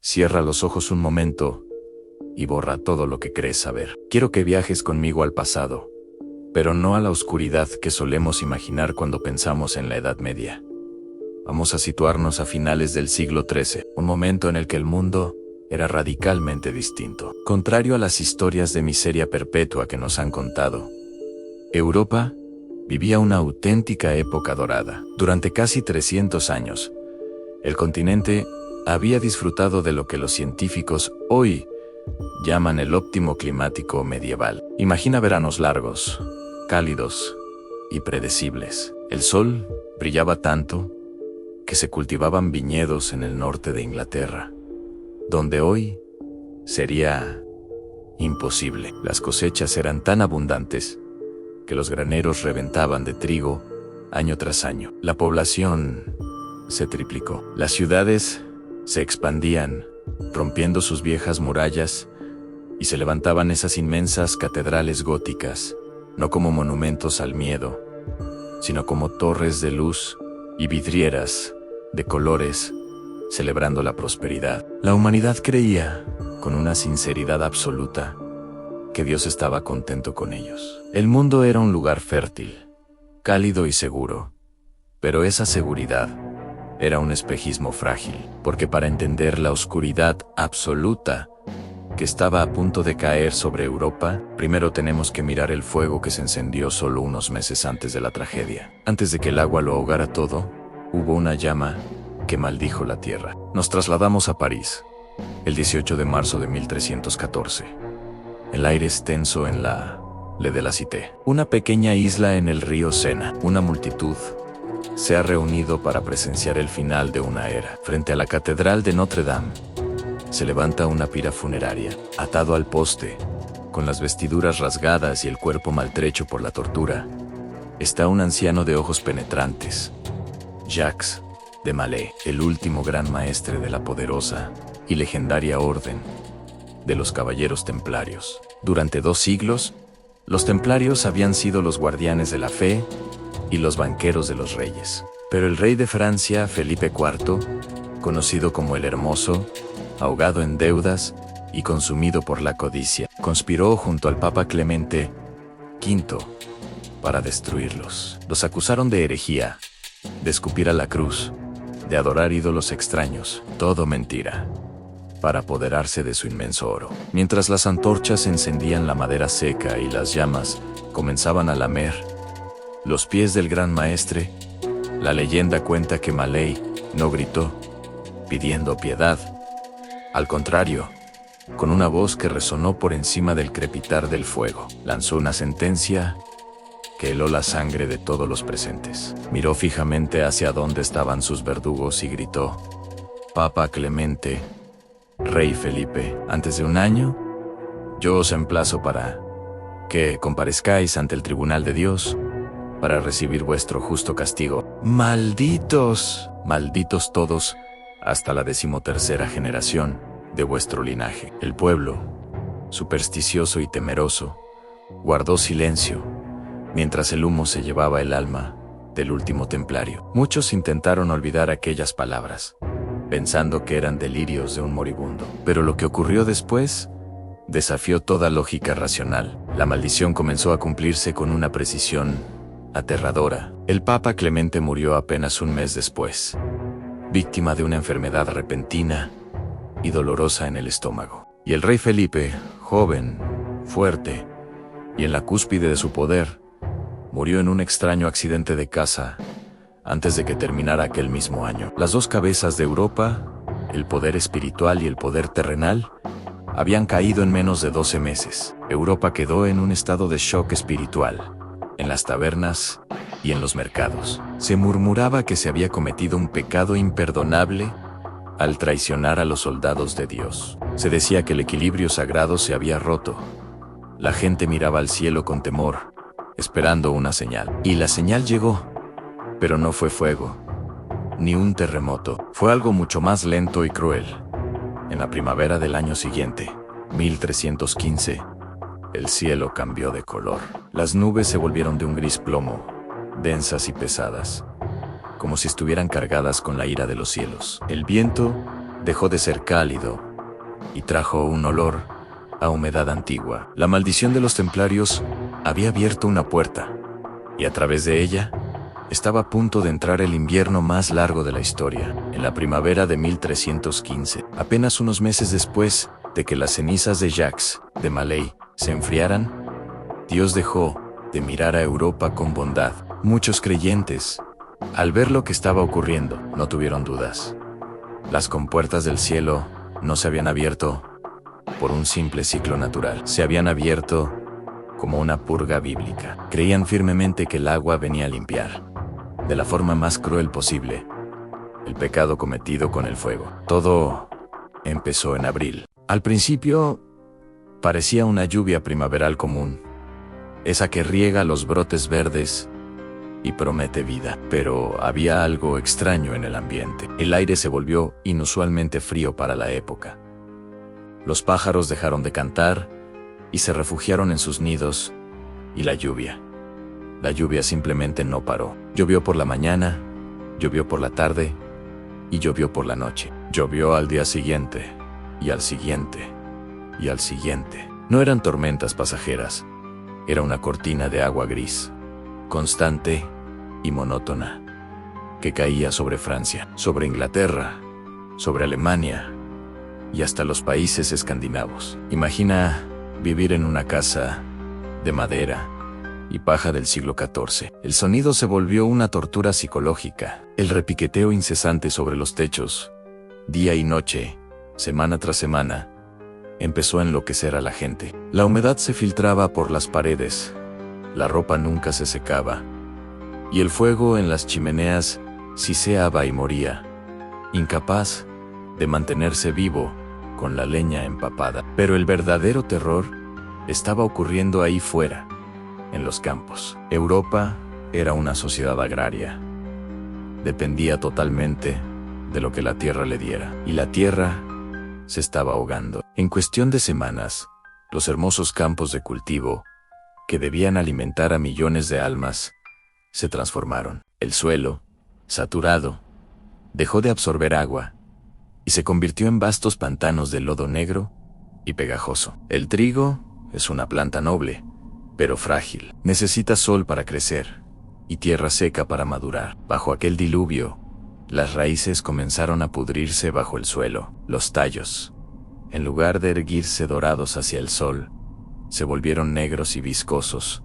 Cierra los ojos un momento y borra todo lo que crees saber. Quiero que viajes conmigo al pasado, pero no a la oscuridad que solemos imaginar cuando pensamos en la Edad Media. Vamos a situarnos a finales del siglo XIII, un momento en el que el mundo era radicalmente distinto. Contrario a las historias de miseria perpetua que nos han contado, Europa vivía una auténtica época dorada. Durante casi 300 años, el continente había disfrutado de lo que los científicos hoy llaman el óptimo climático medieval. Imagina veranos largos, cálidos y predecibles. El sol brillaba tanto que se cultivaban viñedos en el norte de Inglaterra, donde hoy sería imposible. Las cosechas eran tan abundantes que los graneros reventaban de trigo año tras año. La población se triplicó. Las ciudades se expandían, rompiendo sus viejas murallas, y se levantaban esas inmensas catedrales góticas, no como monumentos al miedo, sino como torres de luz y vidrieras de colores, celebrando la prosperidad. La humanidad creía, con una sinceridad absoluta, que Dios estaba contento con ellos. El mundo era un lugar fértil, cálido y seguro, pero esa seguridad era un espejismo frágil, porque para entender la oscuridad absoluta que estaba a punto de caer sobre Europa, primero tenemos que mirar el fuego que se encendió solo unos meses antes de la tragedia. Antes de que el agua lo ahogara todo, hubo una llama que maldijo la tierra. Nos trasladamos a París, el 18 de marzo de 1314. El aire es tenso en la Le de la Cité, una pequeña isla en el río Sena. Una multitud se ha reunido para presenciar el final de una era. Frente a la Catedral de Notre Dame se levanta una pira funeraria. Atado al poste, con las vestiduras rasgadas y el cuerpo maltrecho por la tortura, está un anciano de ojos penetrantes, Jacques de Molay, el último gran maestre de la poderosa y legendaria orden de los Caballeros Templarios. Durante 2 siglos, los templarios habían sido los guardianes de la fe y los banqueros de los reyes. Pero el rey de Francia, Felipe IV, conocido como el Hermoso, ahogado en deudas y consumido por la codicia, conspiró junto al Papa Clemente V para destruirlos. Los acusaron de herejía, de escupir a la cruz, de adorar ídolos extraños, todo mentira, para apoderarse de su inmenso oro. Mientras las antorchas encendían la madera seca y las llamas comenzaban a lamer los pies del gran maestre, la leyenda cuenta que Molay no gritó, pidiendo piedad. Al contrario, con una voz que resonó por encima del crepitar del fuego, lanzó una sentencia que heló la sangre de todos los presentes. Miró fijamente hacia donde estaban sus verdugos y gritó: Papa Clemente, Rey Felipe, antes de 1 año, yo os emplazo para que comparezcáis ante el tribunal de Dios para recibir vuestro justo castigo. ¡Malditos! Malditos todos, hasta la 13ª generación de vuestro linaje. El pueblo, supersticioso y temeroso, guardó silencio mientras el humo se llevaba el alma del último templario. Muchos intentaron olvidar aquellas palabras, pensando que eran delirios de un moribundo. Pero lo que ocurrió después desafió toda lógica racional. La maldición comenzó a cumplirse con una precisión aterradora. El Papa Clemente murió apenas 1 mes después, víctima de una enfermedad repentina y dolorosa en el estómago. Y el rey Felipe, joven, fuerte y en la cúspide de su poder, murió en un extraño accidente de caza antes de que terminara aquel mismo año. Las 2 cabezas de Europa, el poder espiritual y el poder terrenal, habían caído en menos de 12 meses. Europa quedó en un estado de shock espiritual, en las tabernas y en los mercados. Se murmuraba que se había cometido un pecado imperdonable al traicionar a los soldados de Dios. Se decía que el equilibrio sagrado se había roto. La gente miraba al cielo con temor, esperando una señal. Y la señal llegó, pero no fue fuego, ni un terremoto. Fue algo mucho más lento y cruel. En la primavera del año siguiente, 1315, el cielo cambió de color. Las nubes se volvieron de un gris plomo, densas y pesadas, como si estuvieran cargadas con la ira de los cielos. El viento dejó de ser cálido y trajo un olor a humedad antigua. La maldición de los templarios había abierto una puerta, y a través de ella estaba a punto de entrar el invierno más largo de la historia. En la primavera de 1315, apenas unos meses después de que las cenizas de Jacques de Molay se enfriaran, Dios dejó de mirar a Europa con bondad. Muchos creyentes, al ver lo que estaba ocurriendo, no tuvieron dudas. Las compuertas del cielo no se habían abierto por un simple ciclo natural. Se habían abierto como una purga bíblica. Creían firmemente que el agua venía a limpiar, de la forma más cruel posible, el pecado cometido con el fuego. Todo empezó en abril. Al principio, parecía una lluvia primaveral común, esa que riega los brotes verdes y promete vida. Pero había algo extraño en el ambiente. El aire se volvió inusualmente frío para la época. Los pájaros dejaron de cantar y se refugiaron en sus nidos, y la lluvia simplemente no paró. Llovió por la mañana, llovió por la tarde y llovió por la noche. Llovió al día siguiente, y al siguiente, y al siguiente. No eran tormentas pasajeras, era una cortina de agua gris, constante y monótona, que caía sobre Francia, sobre Inglaterra, sobre Alemania y hasta los países escandinavos. Imagina vivir en una casa de madera y paja del siglo XIV. El sonido se volvió una tortura psicológica. El repiqueteo incesante sobre los techos, día y noche, semana tras semana, empezó a enloquecer a la gente. La humedad se filtraba por las paredes, la ropa nunca se secaba, y el fuego en las chimeneas siseaba y moría, incapaz de mantenerse vivo con la leña empapada. Pero el verdadero terror estaba ocurriendo ahí fuera, en los campos. Europa era una sociedad agraria. Dependía totalmente de lo que la tierra le diera, y la tierra se estaba ahogando. En cuestión de semanas, los hermosos campos de cultivo, que debían alimentar a millones de almas, se transformaron. El suelo, saturado, dejó de absorber agua y se convirtió en vastos pantanos de lodo negro y pegajoso. El trigo es una planta noble, pero frágil. Necesita sol para crecer y tierra seca para madurar. Bajo aquel diluvio, las raíces comenzaron a pudrirse bajo el suelo. Los tallos, en lugar de erguirse dorados hacia el sol, se volvieron negros y viscosos,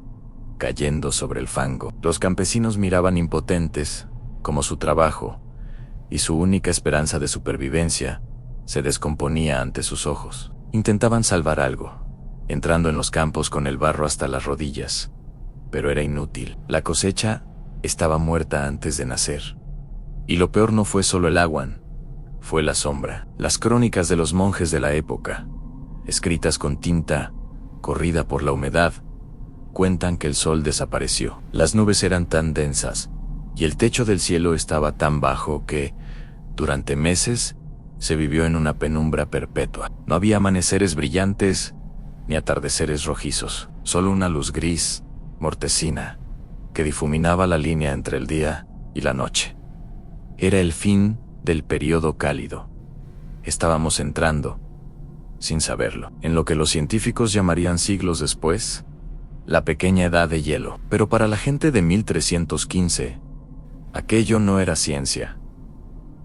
cayendo sobre el fango. Los campesinos miraban impotentes, como su trabajo y su única esperanza de supervivencia se descomponía ante sus ojos. Intentaban salvar algo, entrando en los campos con el barro hasta las rodillas, pero era inútil. La cosecha estaba muerta antes de nacer. Y lo peor no fue solo el agua, fue la sombra. Las crónicas de los monjes de la época, escritas con tinta corrida por la humedad, cuentan que el sol desapareció. Las nubes eran tan densas y el techo del cielo estaba tan bajo que, durante meses, se vivió en una penumbra perpetua. No había amaneceres brillantes ni atardeceres rojizos, solo una luz gris, mortecina, que difuminaba la línea entre el día y la noche. Era el fin del periodo cálido. Estábamos entrando, sin saberlo, en lo que los científicos llamarían siglos después, la pequeña edad de hielo. Pero para la gente de 1315, aquello no era ciencia,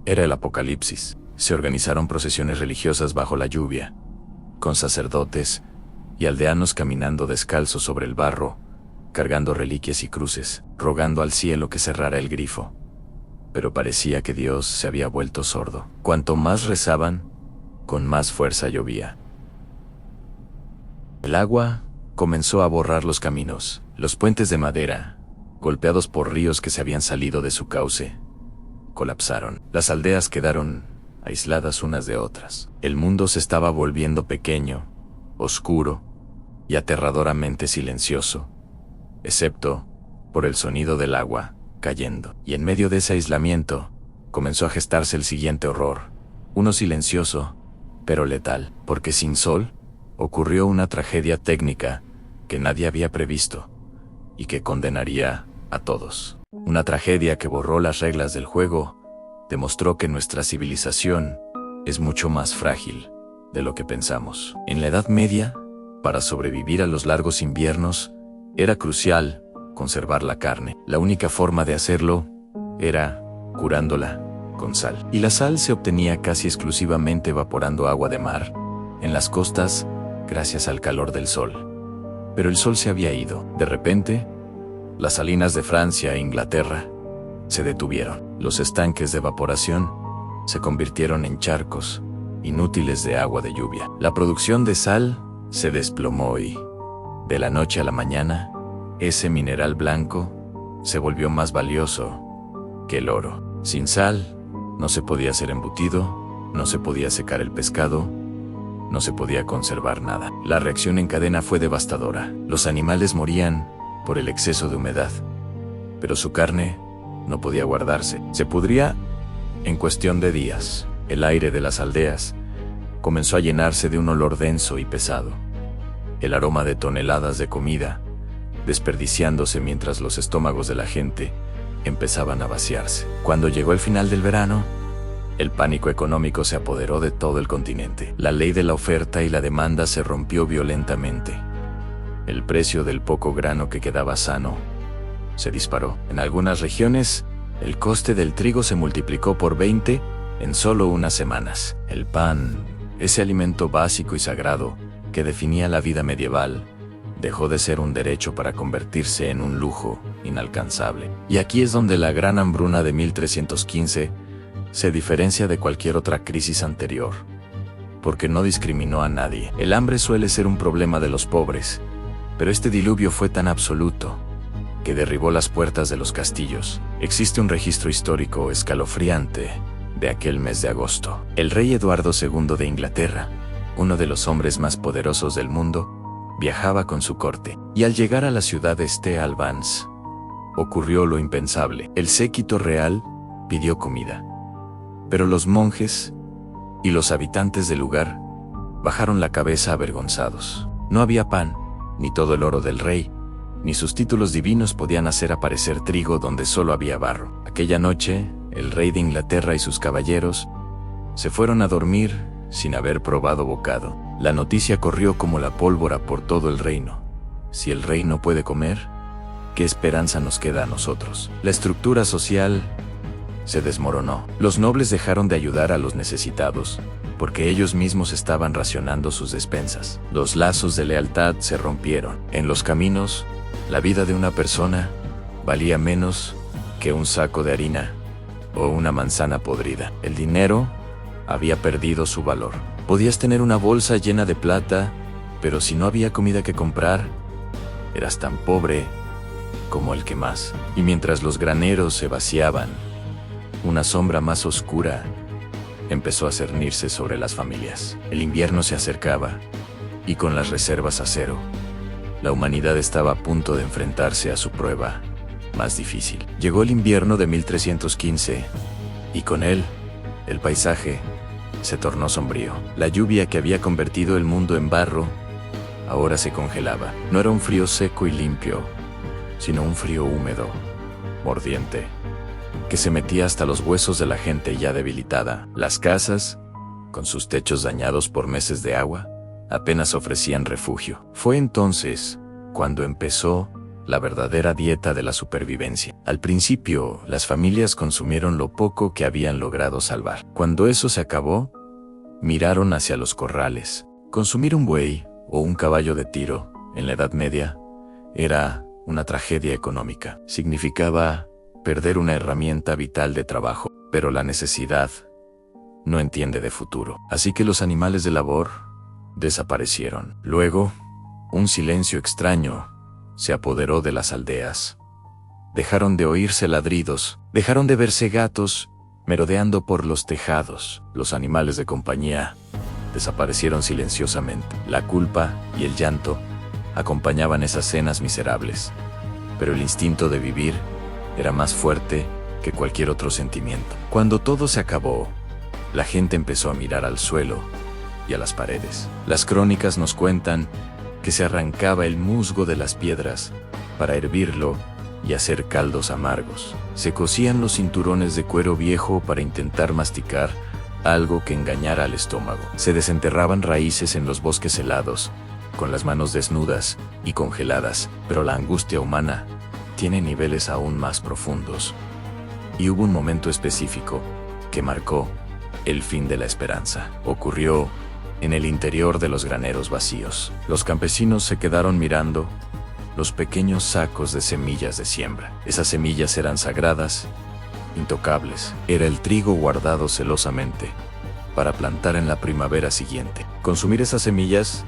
era el apocalipsis. Se organizaron procesiones religiosas bajo la lluvia, con sacerdotes y aldeanos caminando descalzos sobre el barro, cargando reliquias y cruces, rogando al cielo que cerrara el grifo. Pero parecía que Dios se había vuelto sordo. Cuanto más rezaban, con más fuerza llovía. El agua comenzó a borrar los caminos, los puentes de madera, golpeados por ríos que se habían salido de su cauce, colapsaron. Las aldeas quedaron aisladas unas de otras. El mundo se estaba volviendo pequeño, oscuro y aterradoramente silencioso, excepto por el sonido del agua cayendo. Y en medio de ese aislamiento, comenzó a gestarse el siguiente horror, uno silencioso, pero letal, porque sin sol, ocurrió una tragedia técnica que nadie había previsto y que condenaría a todos. Una tragedia que borró las reglas del juego, demostró que nuestra civilización es mucho más frágil de lo que pensamos. En la Edad Media, para sobrevivir a los largos inviernos, era crucial conservar la carne. La única forma de hacerlo era curándola con sal. Y la sal se obtenía casi exclusivamente evaporando agua de mar en las costas gracias al calor del sol. Pero el sol se había ido. De repente, las salinas de Francia e Inglaterra se detuvieron. Los estanques de evaporación se convirtieron en charcos inútiles de agua de lluvia. La producción de sal se desplomó y, de la noche a la mañana, ese mineral blanco se volvió más valioso que el oro. Sin sal, no se podía hacer embutido, no se podía secar el pescado, no se podía conservar nada. La reacción en cadena fue devastadora. Los animales morían por el exceso de humedad, pero su carne no podía guardarse. Se pudría en cuestión de días. El aire de las aldeas comenzó a llenarse de un olor denso y pesado. El aroma de toneladas de comida desperdiciándose mientras los estómagos de la gente empezaban a vaciarse. Cuando llegó el final del verano, el pánico económico se apoderó de todo el continente. La ley de la oferta y la demanda se rompió violentamente. El precio del poco grano que quedaba sano se disparó. En algunas regiones, el coste del trigo se multiplicó por 20 en solo unas semanas. El pan, ese alimento básico y sagrado que definía la vida medieval, dejó de ser un derecho para convertirse en un lujo inalcanzable. Y aquí es donde la gran hambruna de 1315 se diferencia de cualquier otra crisis anterior, porque no discriminó a nadie. El hambre suele ser un problema de los pobres, pero este diluvio fue tan absoluto que derribó las puertas de los castillos. Existe un registro histórico escalofriante de aquel mes de agosto. El rey Eduardo II de Inglaterra, uno de los hombres más poderosos del mundo, viajaba con su corte, y al llegar a la ciudad de St. Albans, ocurrió lo impensable. El séquito real pidió comida, pero los monjes y los habitantes del lugar bajaron la cabeza avergonzados. No había pan, ni todo el oro del rey, ni sus títulos divinos podían hacer aparecer trigo donde solo había barro. Aquella noche, el rey de Inglaterra y sus caballeros se fueron a dormir sin haber probado bocado. La noticia corrió como la pólvora por todo el reino. Si el rey no puede comer, ¿qué esperanza nos queda a nosotros? La estructura social se desmoronó. Los nobles dejaron de ayudar a los necesitados, porque ellos mismos estaban racionando sus despensas. Los lazos de lealtad se rompieron. En los caminos, la vida de una persona valía menos que un saco de harina o una manzana podrida. El dinero había perdido su valor. Podías tener una bolsa llena de plata, pero si no había comida que comprar, eras tan pobre como el que más. Y mientras los graneros se vaciaban, una sombra más oscura empezó a cernirse sobre las familias. El invierno se acercaba, y con las reservas a cero, la humanidad estaba a punto de enfrentarse a su prueba más difícil. Llegó el invierno de 1315, y con él, el paisaje se tornó sombrío. La lluvia que había convertido el mundo en barro, ahora se congelaba. No era un frío seco y limpio, sino un frío húmedo, mordiente, que se metía hasta los huesos de la gente ya debilitada. Las casas, con sus techos dañados por meses de agua, apenas ofrecían refugio. Fue entonces cuando empezó la verdadera dieta de la supervivencia. Al principio, las familias consumieron lo poco que habían logrado salvar. Cuando eso se acabó, miraron hacia los corrales. Consumir un buey o un caballo de tiro en la Edad Media era una tragedia económica. Significaba perder una herramienta vital de trabajo, pero la necesidad no entiende de futuro. Así que los animales de labor desaparecieron. Luego, un silencio extraño se apoderó de las aldeas. Dejaron de oírse ladridos, dejaron de verse gatos merodeando por los tejados. Los animales de compañía desaparecieron silenciosamente. La culpa y el llanto acompañaban esas cenas miserables, pero el instinto de vivir era más fuerte que cualquier otro sentimiento. Cuando todo se acabó, la gente empezó a mirar al suelo y a las paredes. Las crónicas nos cuentan que se arrancaba el musgo de las piedras para hervirlo y hacer caldos amargos. Se cosían los cinturones de cuero viejo para intentar masticar algo que engañara al estómago. Se desenterraban raíces en los bosques helados, con las manos desnudas y congeladas, pero la angustia humana tiene niveles aún más profundos. Y hubo un momento específico que marcó el fin de la esperanza. Ocurrió en el interior de los graneros vacíos. Los campesinos se quedaron mirando los pequeños sacos de semillas de siembra. Esas semillas eran sagradas, intocables. Era el trigo guardado celosamente para plantar en la primavera siguiente. Consumir esas semillas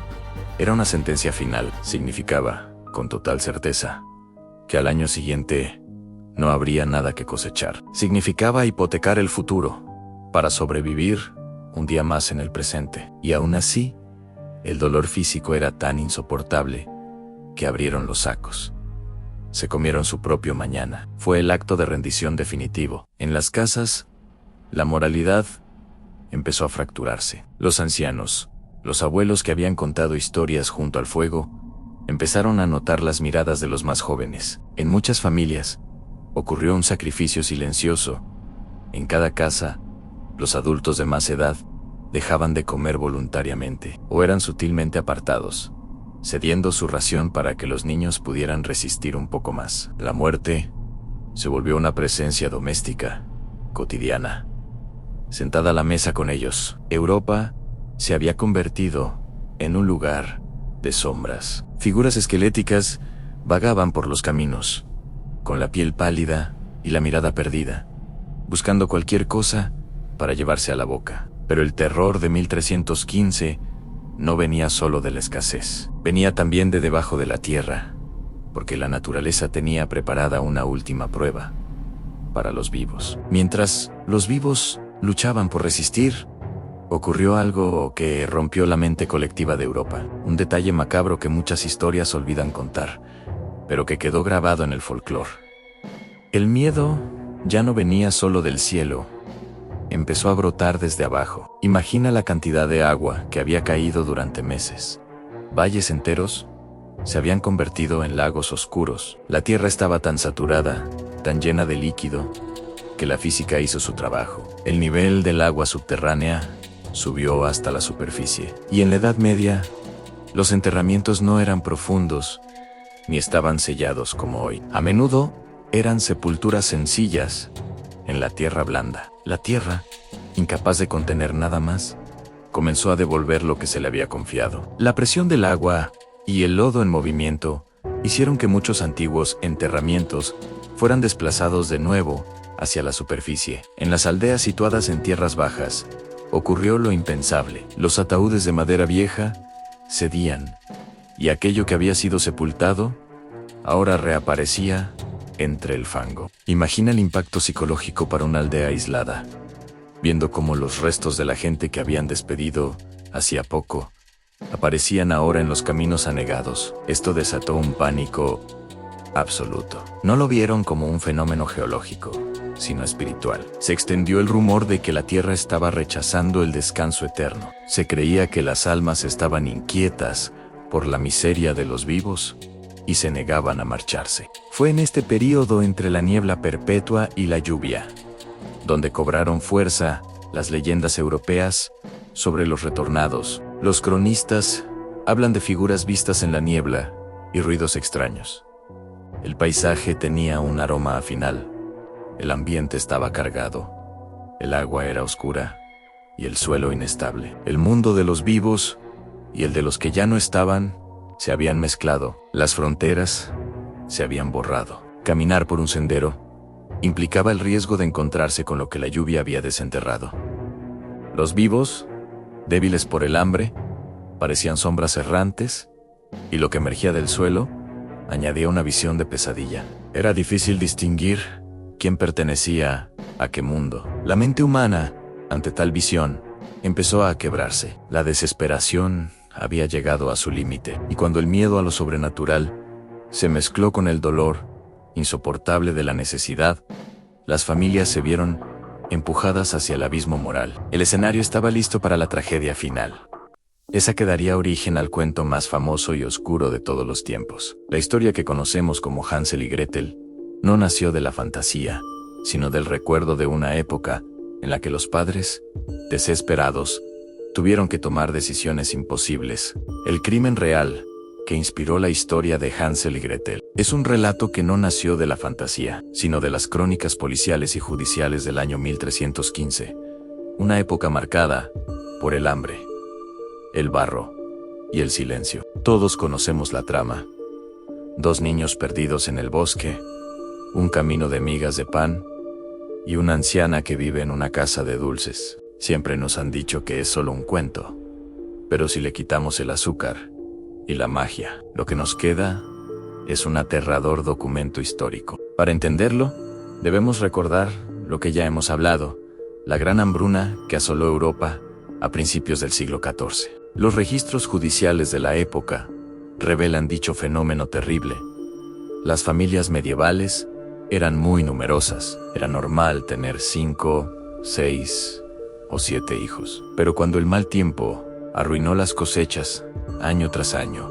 era una sentencia final. Significaba, con total certeza, que al año siguiente no habría nada que cosechar. Significaba hipotecar el futuro para sobrevivir un día más en el presente. Y aún así, el dolor físico era tan insoportable que abrieron los sacos. Se comieron su propio mañana. Fue el acto de rendición definitivo. En las casas, la moralidad empezó a fracturarse. Los ancianos, los abuelos que habían contado historias junto al fuego, empezaron a notar las miradas de los más jóvenes. En muchas familias, ocurrió un sacrificio silencioso. En cada casa, los adultos de más edad dejaban de comer voluntariamente o eran sutilmente apartados, cediendo su ración para que los niños pudieran resistir un poco más. La muerte se volvió una presencia doméstica, cotidiana. Sentada a la mesa con ellos, Europa se había convertido en un lugar de sombras. Figuras esqueléticas vagaban por los caminos, con la piel pálida y la mirada perdida, buscando cualquier cosa para llevarse a la boca. Pero el terror de 1315 no venía solo de la escasez, venía también de debajo de la tierra, porque la naturaleza tenía preparada una última prueba para los vivos. Mientras los vivos luchaban por resistir, ocurrió algo que rompió la mente colectiva de Europa, un detalle macabro que muchas historias olvidan contar, pero que quedó grabado en el folclore. El miedo ya no venía solo del cielo, empezó a brotar desde abajo. Imagina la cantidad de agua que había caído durante meses. Valles enteros se habían convertido en lagos oscuros. La tierra estaba tan saturada, tan llena de líquido, que la física hizo su trabajo. El nivel del agua subterránea subió hasta la superficie. Y en la Edad Media, los enterramientos no eran profundos, ni estaban sellados como hoy. A menudo eran sepulturas sencillas en la tierra blanda. La tierra, incapaz de contener nada más, comenzó a devolver lo que se le había confiado. La presión del agua y el lodo en movimiento hicieron que muchos antiguos enterramientos fueran desplazados de nuevo hacia la superficie. En las aldeas situadas en tierras bajas, ocurrió lo impensable. Los ataúdes de madera vieja cedían, y aquello que había sido sepultado ahora reaparecía entre el fango. Imagina el impacto psicológico para una aldea aislada, viendo cómo los restos de la gente que habían despedido hacía poco aparecían ahora en los caminos anegados. Esto desató un pánico absoluto. No lo vieron como un fenómeno geológico, sino espiritual. Se extendió el rumor de que la tierra estaba rechazando el descanso eterno. Se creía que las almas estaban inquietas por la miseria de los vivos y se negaban a marcharse. Fue en este período entre la niebla perpetua y la lluvia, donde cobraron fuerza las leyendas europeas sobre los retornados. Los cronistas hablan de figuras vistas en la niebla y ruidos extraños. El paisaje tenía un aroma final. El ambiente estaba cargado. El agua era oscura y el suelo inestable. El mundo de los vivos y el de los que ya no estaban se habían mezclado. Las fronteras se habían borrado. Caminar por un sendero implicaba el riesgo de encontrarse con lo que la lluvia había desenterrado. Los vivos, débiles por el hambre, parecían sombras errantes, y lo que emergía del suelo añadía una visión de pesadilla. Era difícil distinguir quién pertenecía a qué mundo. La mente humana, ante tal visión, empezó a quebrarse. La desesperación había llegado a su límite, y cuando el miedo a lo sobrenatural se mezcló con el dolor insoportable de la necesidad, las familias se vieron empujadas hacia el abismo moral. El escenario estaba listo para la tragedia final. Esa que daría origen al cuento más famoso y oscuro de todos los tiempos. La historia que conocemos como Hansel y Gretel no nació de la fantasía, sino del recuerdo de una época en la que los padres, desesperados, tuvieron que tomar decisiones imposibles. El crimen real, que inspiró la historia de Hansel y Gretel, es un relato que no nació de la fantasía, sino de las crónicas policiales y judiciales del año 1315, una época marcada por el hambre, el barro y el silencio. Todos conocemos la trama: dos niños perdidos en el bosque, un camino de migas de pan y una anciana que vive en una casa de dulces. Siempre nos han dicho que es solo un cuento, pero si le quitamos el azúcar y la magia, lo que nos queda es un aterrador documento histórico. Para entenderlo, debemos recordar lo que ya hemos hablado: la gran hambruna que asoló Europa a principios del siglo XIV. Los registros judiciales de la época revelan dicho fenómeno terrible. Las familias medievales eran muy numerosas. Era normal tener 5, 6 o 7 hijos. Pero cuando el mal tiempo arruinó las cosechas, año tras año,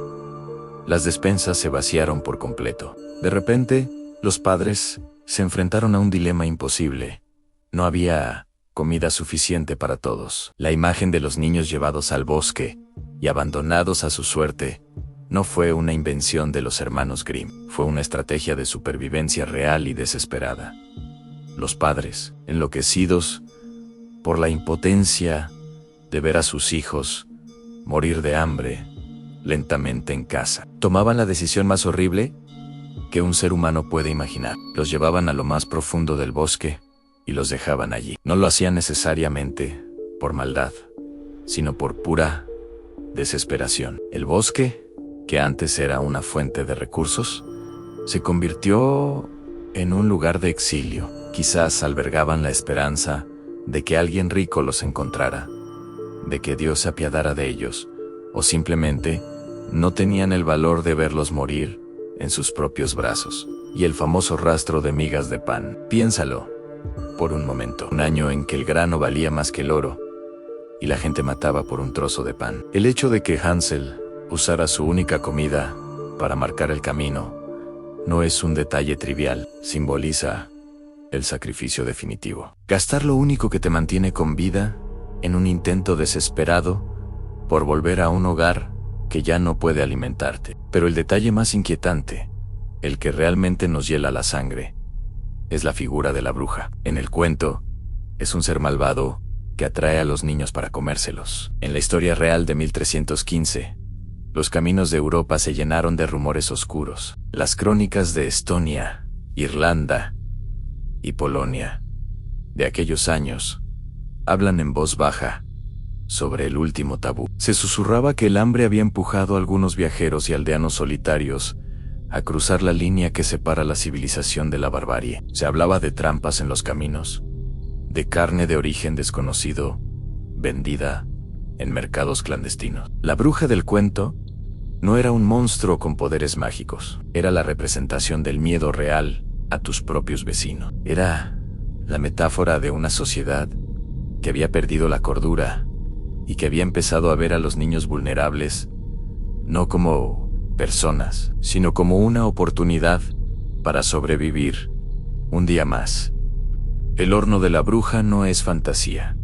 las despensas se vaciaron por completo. De repente, los padres se enfrentaron a un dilema imposible. No había comida suficiente para todos. La imagen de los niños llevados al bosque y abandonados a su suerte no fue una invención de los hermanos Grimm, fue una estrategia de supervivencia real y desesperada. Los padres, enloquecidos por la impotencia de ver a sus hijos morir de hambre lentamente en casa, tomaban la decisión más horrible que un ser humano puede imaginar. Los llevaban a lo más profundo del bosque y los dejaban allí. No lo hacían necesariamente por maldad, sino por pura desesperación. El bosque, que antes era una fuente de recursos, se convirtió en un lugar de exilio. Quizás albergaban la esperanza de que alguien rico los encontrara, de que Dios se apiadara de ellos, o simplemente no tenían el valor de verlos morir en sus propios brazos. Y el famoso rastro de migas de pan. Piénsalo por un momento. Un año en que el grano valía más que el oro y la gente mataba por un trozo de pan. El hecho de que Hansel usara su única comida para marcar el camino no es un detalle trivial. Simboliza el sacrificio definitivo. Gastar lo único que te mantiene con vida en un intento desesperado por volver a un hogar que ya no puede alimentarte. Pero el detalle más inquietante, el que realmente nos hiela la sangre, es la figura de la bruja. En el cuento, es un ser malvado que atrae a los niños para comérselos. En la historia real de 1315, los caminos de Europa se llenaron de rumores oscuros. Las crónicas de Estonia, Irlanda y Polonia de aquellos años hablan en voz baja sobre el último tabú. Se susurraba que el hambre había empujado a algunos viajeros y aldeanos solitarios a cruzar la línea que separa la civilización de la barbarie. Se hablaba de trampas en los caminos, de carne de origen desconocido, vendida en mercados clandestinos. La bruja del cuento no era un monstruo con poderes mágicos, era la representación del miedo real a tus propios vecinos. Era la metáfora de una sociedad que había perdido la cordura y que había empezado a ver a los niños vulnerables no como personas, sino como una oportunidad para sobrevivir un día más. El horno de la bruja no es fantasía,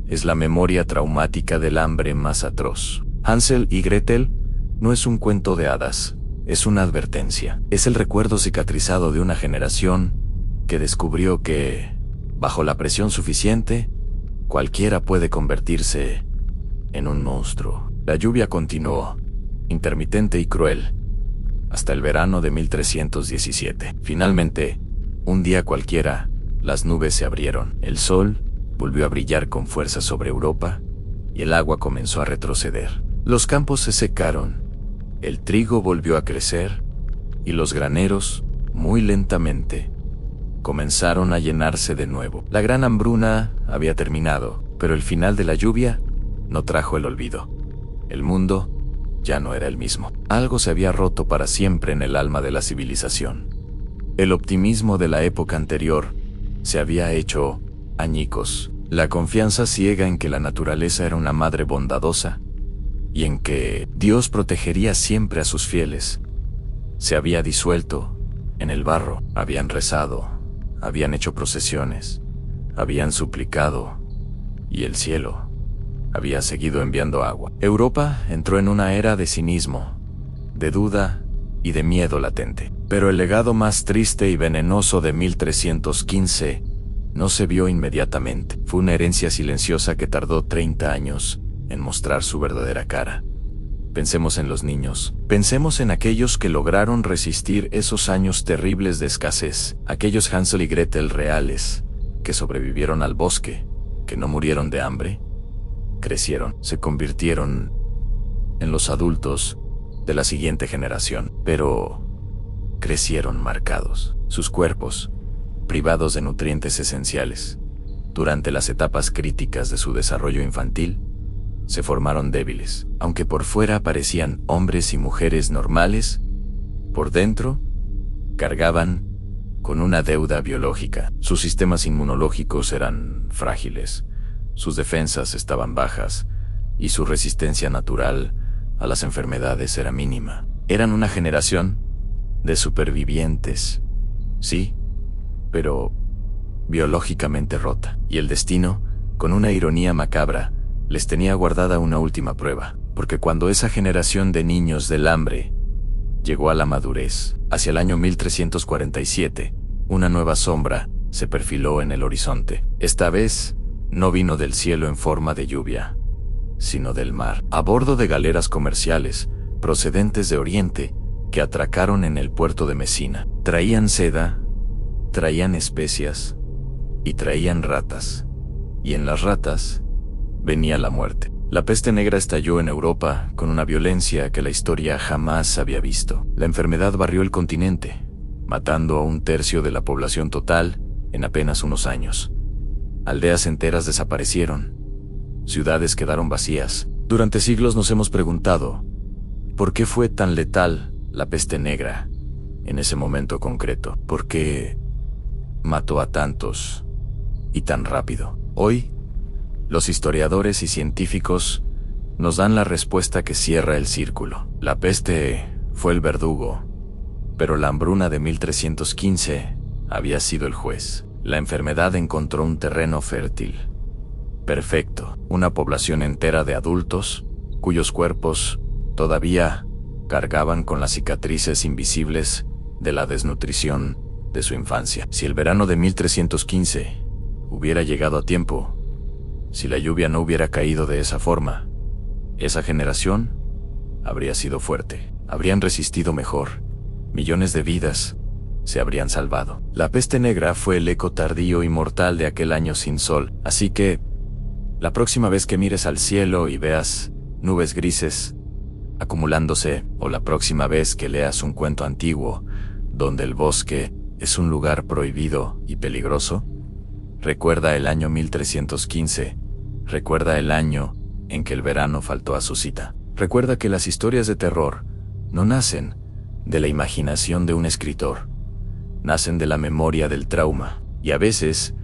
es la memoria traumática del hambre más atroz. Hansel y Gretel no es un cuento de hadas, es una advertencia. Es el recuerdo cicatrizado de una generación que descubrió que, bajo la presión suficiente, cualquiera puede convertirse en un monstruo. La lluvia continuó, intermitente y cruel, hasta el verano de 1317. Finalmente, un día cualquiera, las nubes se abrieron, el sol volvió a brillar con fuerza sobre Europa y el agua comenzó a retroceder. Los campos se secaron, el trigo volvió a crecer y los graneros, muy lentamente, comenzaron a llenarse de nuevo. La gran hambruna había terminado, pero el final de la lluvia no trajo el olvido. El mundo ya no era el mismo. Algo se había roto para siempre en el alma de la civilización. El optimismo de la época anterior se había hecho añicos. La confianza ciega en que la naturaleza era una madre bondadosa y en que Dios protegería siempre a sus fieles se había disuelto en el barro. Habían rezado, habían hecho procesiones, habían suplicado y el cielo había seguido enviando agua. Europa entró en una era de cinismo, de duda y de miedo latente. Pero el legado más triste y venenoso de 1315 no se vio inmediatamente. Fue una herencia silenciosa que tardó 30 años en mostrar su verdadera cara. Pensemos en los niños. Pensemos en aquellos que lograron resistir esos años terribles de escasez. Aquellos Hansel y Gretel reales, que sobrevivieron al bosque, que no murieron de hambre. Crecieron, se convirtieron en los adultos de la siguiente generación. Pero crecieron marcados. Sus cuerpos, privados de nutrientes esenciales, durante las etapas críticas de su desarrollo infantil, se formaron débiles. Aunque por fuera parecían hombres y mujeres normales, por dentro cargaban con una deuda biológica. Sus sistemas inmunológicos eran frágiles, sus defensas estaban bajas y su resistencia natural a las enfermedades era mínima. Eran una generación de supervivientes, sí, pero biológicamente rota. Y el destino, con una ironía macabra, les tenía guardada una última prueba, porque cuando esa generación de niños del hambre llegó a la madurez, hacia el año 1347, una nueva sombra se perfiló en el horizonte. Esta vez, no vino del cielo en forma de lluvia, sino del mar, a bordo de galeras comerciales procedentes de Oriente que atracaron en el puerto de Mesina. Traían seda, traían especias y traían ratas. Y en las ratas venía la muerte. La peste negra estalló en Europa con una violencia que la historia jamás había visto. La enfermedad barrió el continente, matando a 1/3 de la población total en apenas unos años. Aldeas enteras desaparecieron. Ciudades quedaron vacías. Durante siglos nos hemos preguntado, ¿por qué fue tan letal la peste negra en ese momento concreto? ¿Por qué mató a tantos y tan rápido? Hoy, los historiadores y científicos nos dan la respuesta que cierra el círculo. La peste fue el verdugo, pero la hambruna de 1315 había sido el juez. La enfermedad encontró un terreno fértil, perfecto, una población entera de adultos cuyos cuerpos todavía cargaban con las cicatrices invisibles de la desnutrición de su infancia. Si el verano de 1315 hubiera llegado a tiempo, si la lluvia no hubiera caído de esa forma, esa generación habría sido fuerte, habrían resistido mejor, millones de vidas se habrían salvado. La peste negra fue el eco tardío y mortal de aquel año sin sol, así que la próxima vez que mires al cielo y veas nubes grises acumulándose, o la próxima vez que leas un cuento antiguo donde el bosque es un lugar prohibido y peligroso, recuerda el año 1315, recuerda el año en que el verano faltó a su cita. Recuerda que las historias de terror no nacen de la imaginación de un escritor, nacen de la memoria del trauma, y a veces,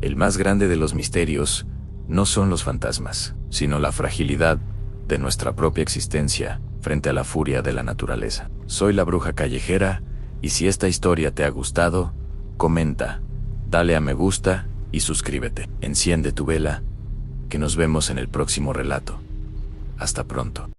el más grande de los misterios no son los fantasmas, sino la fragilidad de nuestra propia existencia frente a la furia de la naturaleza. Soy la Bruja Callejera, y si esta historia te ha gustado, comenta, dale a me gusta y suscríbete. Enciende tu vela, que nos vemos en el próximo relato. Hasta pronto.